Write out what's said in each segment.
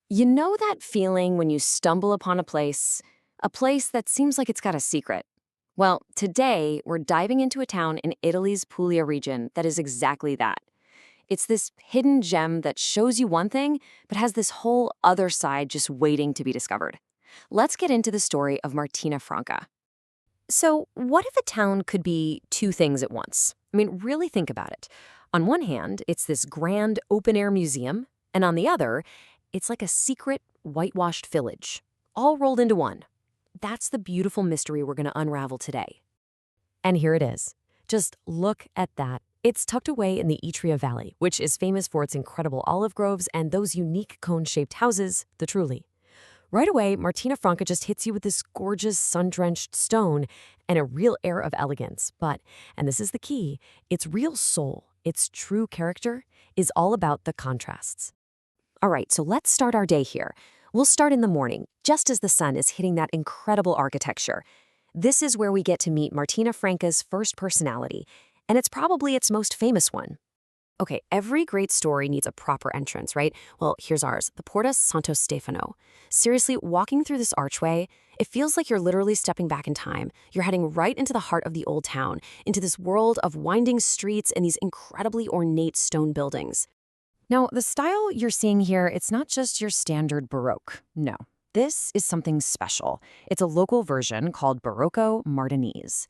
You know that feeling when you stumble upon a place that seems like it's got a secret? Well, today we're diving into a town in Italy's Puglia region that is exactly that. It's this hidden gem that shows you one thing, but has this whole other side just waiting to be discovered. Let's get into the story of Martina Franca. So, what if a town could be two things at once? I mean, really think about it. On one hand, it's this grand open air museum, and on the other, it's like a secret whitewashed village, all rolled into one. That's the beautiful mystery we're going to unravel today. And here it is. Just look at that. It's tucked away in the Etria Valley, which is famous for its incredible olive groves and those unique cone-shaped houses, the Trulli. Right away, Martina Franca just hits you with this gorgeous sun-drenched stone and a real air of elegance. But, and this is the key, its real soul, its true character, is all about the contrasts. All right, so let's start our day here. We'll start in the morning, just as the sun is hitting that incredible architecture. This is where we get to meet Martina Franca's first personality, and it's probably its most famous one. Okay, every great story needs a proper entrance, right? Well, here's ours, the Porta Santo Stefano. Seriously, walking through this archway, it feels like you're literally stepping back in time. You're heading right into the heart of the old town, into this world of winding streets and these incredibly ornate stone buildings. Now, the style you're seeing here, it's not just your standard Baroque. No, this is something special. It's a local version called Barocco Martinese.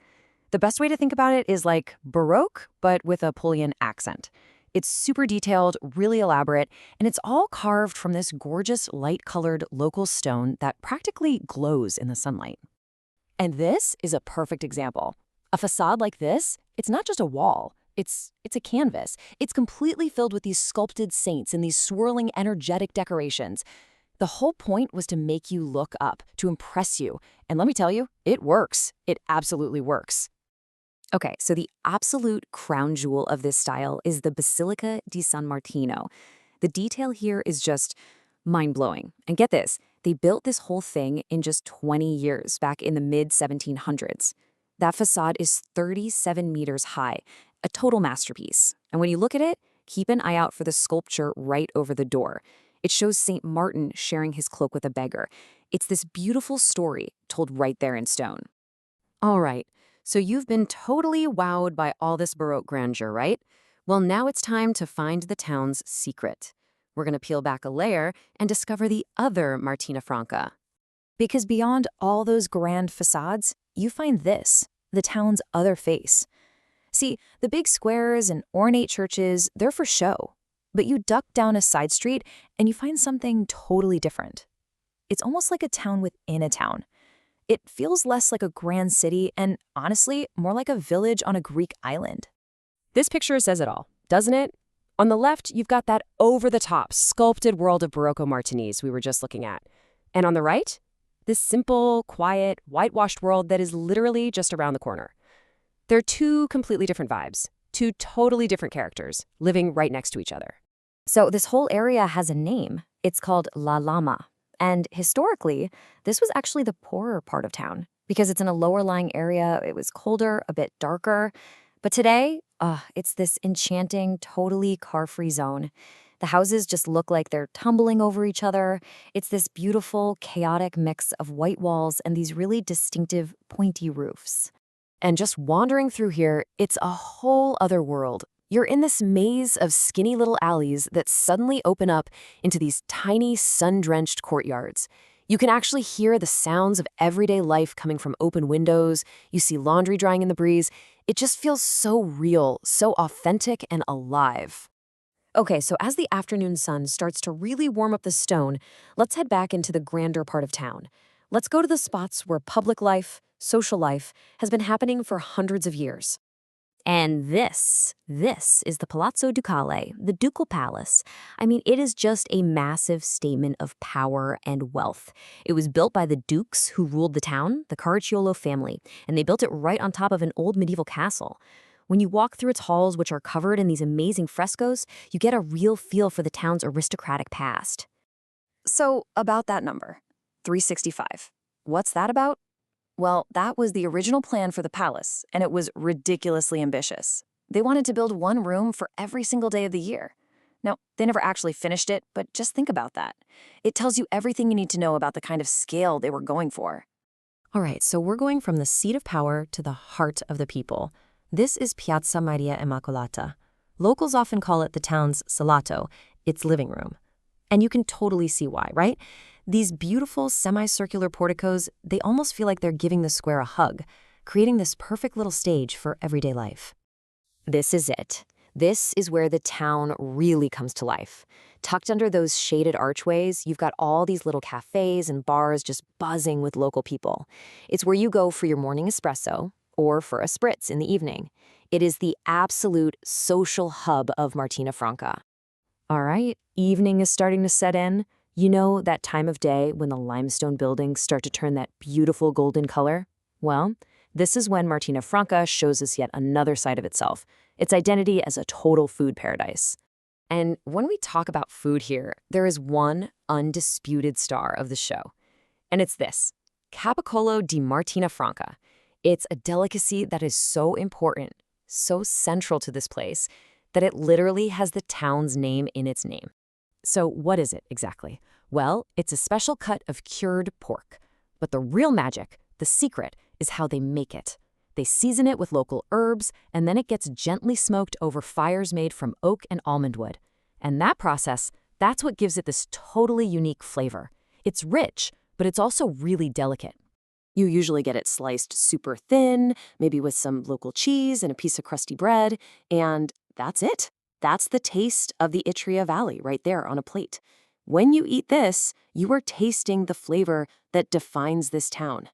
The best way to think about it is like Baroque, but with a Puglian accent. It's super detailed, really elaborate, and it's all carved from this gorgeous light-colored local stone that practically glows in the sunlight. And this is a perfect example. A facade like this, it's not just a wall. It's a canvas. It's completely filled with these sculpted saints and these swirling, energetic decorations. The whole point was to make you look up, to impress you. And let me tell you, it works. It absolutely works. Okay, so the absolute crown jewel of this style is the Basilica di San Martino. The detail here is just mind-blowing. And get this, they built this whole thing in just 20 years, back in the mid-1700s. That facade is 37 meters high, a total masterpiece. And when you look at it, keep an eye out for the sculpture right over the door. It shows St. Martin sharing his cloak with a beggar. It's this beautiful story told right there in stone. All right. So you've been totally wowed by all this Baroque grandeur, right? Well, now it's time to find the town's secret. We're going to peel back a layer and discover the other Martina Franca. Because beyond all those grand facades, you find this, the town's other face. See, the big squares and ornate churches, they're for show. But you duck down a side street and you find something totally different. It's almost like a town within a town. It feels less like a grand city and, honestly, more like a village on a Greek island. This picture says it all, doesn't it? On the left, you've got that over-the-top, sculpted world of Barocco Martinese we were just looking at. And on the right, this simple, quiet, whitewashed world that is literally just around the corner. They're two completely different vibes, two totally different characters, living right next to each other. So this whole area has a name. It's called La Lama. And historically, this was actually the poorer part of town because it's in a lower-lying area. It was colder, a bit darker. But today, it's this enchanting, totally car-free zone. The houses just look like they're tumbling over each other. It's this beautiful, chaotic mix of white walls and these really distinctive, pointy roofs. And just wandering through here, it's a whole other world. You're in this maze of skinny little alleys that suddenly open up into these tiny, sun-drenched courtyards. You can actually hear the sounds of everyday life coming from open windows. You see laundry drying in the breeze. It just feels so real, so authentic and alive. Okay, so as the afternoon sun starts to really warm up the stone, let's head back into the grander part of town. Let's go to the spots where public life, social life, has been happening for hundreds of years. And this is the Palazzo Ducale, the Ducal Palace. I mean, it is just a massive statement of power and wealth. It was built by the dukes who ruled the town, the Caracciolo family, and they built it right on top of an old medieval castle. When you walk through its halls, which are covered in these amazing frescoes, you get a real feel for the town's aristocratic past. So, about that number, 365. What's that about? Well, that was the original plan for the palace, and it was ridiculously ambitious. They wanted to build one room for every single day of the year. Now, they never actually finished it, but just think about that. It tells you everything you need to know about the kind of scale they were going for. All right, so we're going from the seat of power to the heart of the people. This is Piazza Maria Immacolata. Locals often call it the town's salato, its living room. And you can totally see why, right? These beautiful semicircular porticos, they almost feel like they're giving the square a hug, creating this perfect little stage for everyday life. This is it. This is where the town really comes to life. Tucked under those shaded archways, you've got all these little cafes and bars just buzzing with local people. It's where you go for your morning espresso or for a spritz in the evening. It is the absolute social hub of Martina Franca. All right, evening is starting to set in. You know that time of day when the limestone buildings start to turn that beautiful golden color? Well, this is when Martina Franca shows us yet another side of itself, its identity as a total food paradise. And when we talk about food here, there is one undisputed star of the show. And it's this, Capicolo di Martina Franca. It's a delicacy that is so important, so central to this place, that it literally has the town's name in its name. So what is it exactly? Well, it's a special cut of cured pork. But the real magic, the secret, is how they make it. They season it with local herbs, and then it gets gently smoked over fires made from oak and almond wood. And that process, that's what gives it this totally unique flavor. It's rich, but it's also really delicate. You usually get it sliced super thin, maybe with some local cheese and a piece of crusty bread, and that's it. That's the taste of the Itria Valley right there on a plate. When you eat this, you are tasting the flavor that defines this town.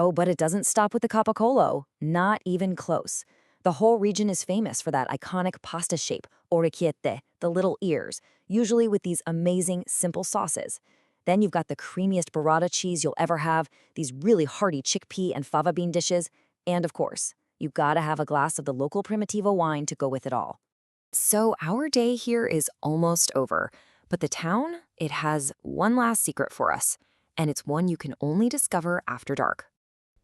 Oh, but it doesn't stop with the Capicolo. Not even close. The whole region is famous for that iconic pasta shape, orecchiette, the little ears, usually with these amazing, simple sauces. Then you've got the creamiest burrata cheese you'll ever have, these really hearty chickpea and fava bean dishes, and of course, you've got to have a glass of the local Primitivo wine to go with it all. So our day here is almost over, but the town, it has one last secret for us, and it's one you can only discover after dark.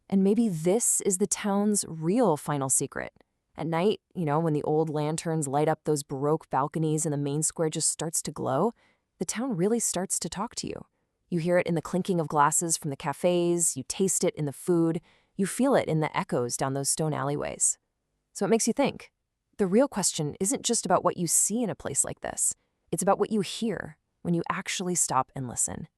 And maybe this is the town's real final secret. At night, when the old lanterns light up those Baroque balconies and the main square just starts to glow, the town really starts to talk to you. You hear it in the clinking of glasses from the cafes, you taste it in the food, you feel it in the echoes down those stone alleyways. So it makes you think. The real question isn't just about what you see in a place like this. It's about what you hear when you actually stop and listen.